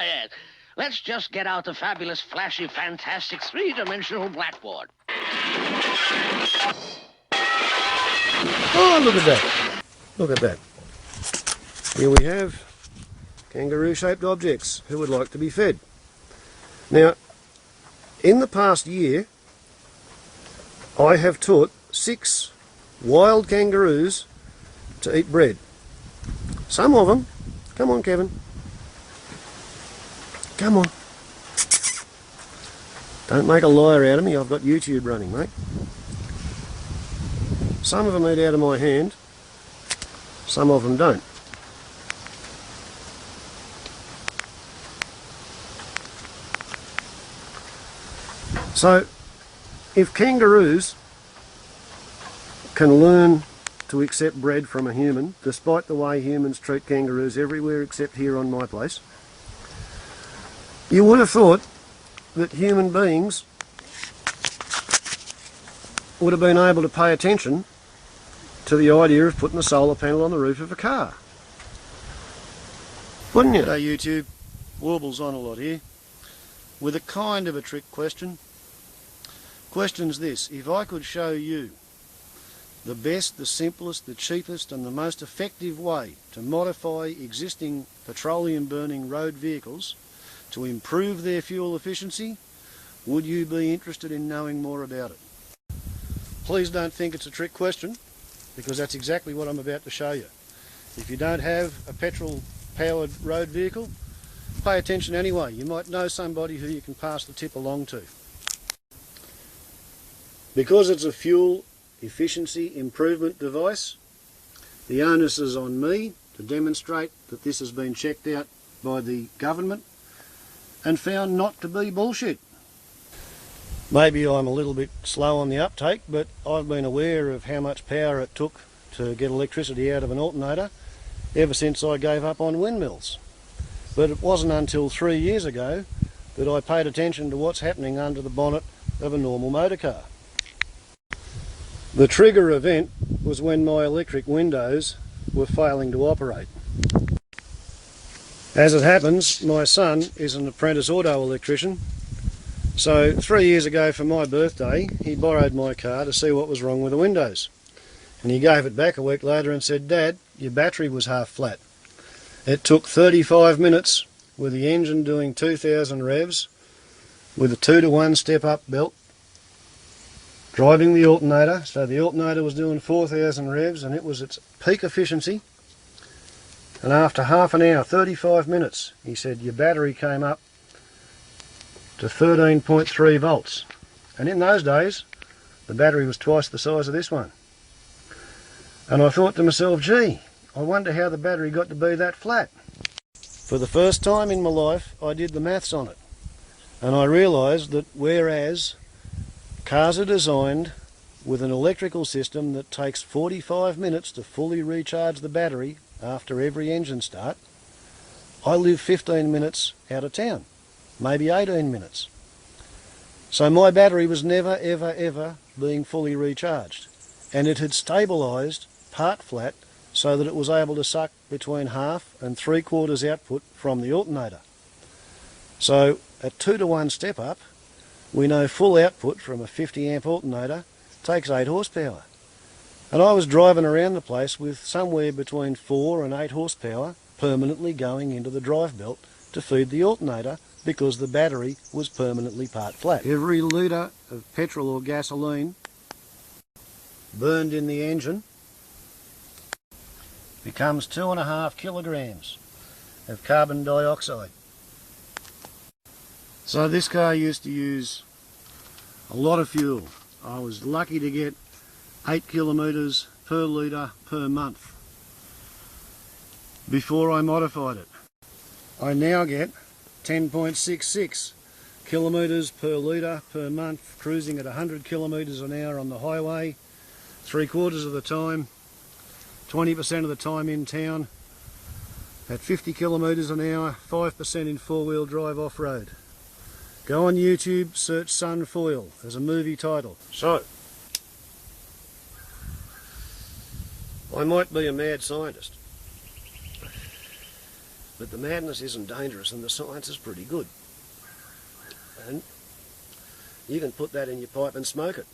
Yes. Let's just get out the fabulous, flashy, fantastic, three-dimensional blackboard. Oh, look at that. Look at that. Here we have kangaroo-shaped objects who would like to be fed. Now, in the past year, I have taught 6 wild kangaroos to eat bread. Some of them, come on Kevin, come on. Don't make a liar out of me, I've got YouTube running, mate. Some of them eat out of my hand, some of them don't. So, if kangaroos can learn to accept bread from a human, despite the way humans treat kangaroos everywhere except here on my place, you would have thought that human beings would have been able to pay attention to the idea of putting a solar panel on the roof of a car. Wouldn't you? Hey YouTube, Warble's on a lot here, with a kind of a trick question. Question's this: if I could show you the best, the simplest, the cheapest and the most effective way to modify existing petroleum burning road vehicles to improve their fuel efficiency, would you be interested in knowing more about it? Please don't think it's a trick question, because that's exactly what I'm about to show you. If you don't have a petrol powered road vehicle, pay attention anyway. You might know somebody who you can pass the tip along to. Because it's a fuel efficiency improvement device, the onus is on me to demonstrate that this has been checked out by the government and found not to be bullshit. Maybe I'm a little bit slow on the uptake, but I've been aware of how much power it took to get electricity out of an alternator ever since I gave up on windmills. But it wasn't until 3 years ago that I paid attention to what's happening under the bonnet of a normal motor car. The trigger event was when my electric windows were failing to operate. As it happens, my son is an apprentice auto electrician, so 3 years ago for my birthday he borrowed my car to see what was wrong with the windows. And he gave it back a week later and said, "Dad, your battery was half flat." It took 35 minutes with the engine doing 2,000 revs with a 2-to-1 step-up belt, driving the alternator, so the alternator was doing 4,000 revs and it was its peak efficiency. And after half an hour, 35 minutes, he said your battery came up to 13.3 volts. And in those days, the battery was twice the size of this one. And I thought to myself, gee, I wonder how the battery got to be that flat. For the first time in my life, I did the maths on it. And I realised that whereas cars are designed with an electrical system that takes 45 minutes to fully recharge the battery after every engine start, I live 15 minutes out of town, maybe 18 minutes. So my battery was never ever being fully recharged, and it had stabilised part flat so that it was able to suck between 1/2 and 3/4 output from the alternator. So at 2-to-1 step up, we know full output from a 50 amp alternator takes 8 horsepower. And I was driving around the place with somewhere between 4 and 8 horsepower permanently going into the drive belt to feed the alternator because the battery was permanently part flat. Every litre of petrol or gasoline burned in the engine becomes 2.5 kilograms of carbon dioxide. So this car used to use a lot of fuel. I was lucky to get 8 kilometres per litre per month before I modified it. I now get 10.66 kilometres per litre per month, cruising at 100 kilometres an hour on the highway, 3/4 of the time, 20% of the time in town, at 50 kilometres an hour, 5% in 4-wheel drive off-road. Go on YouTube, search SunFoil as a movie title. So, I might be a mad scientist, But the madness isn't dangerous and the science is pretty good. And you can put that in your pipe and smoke it.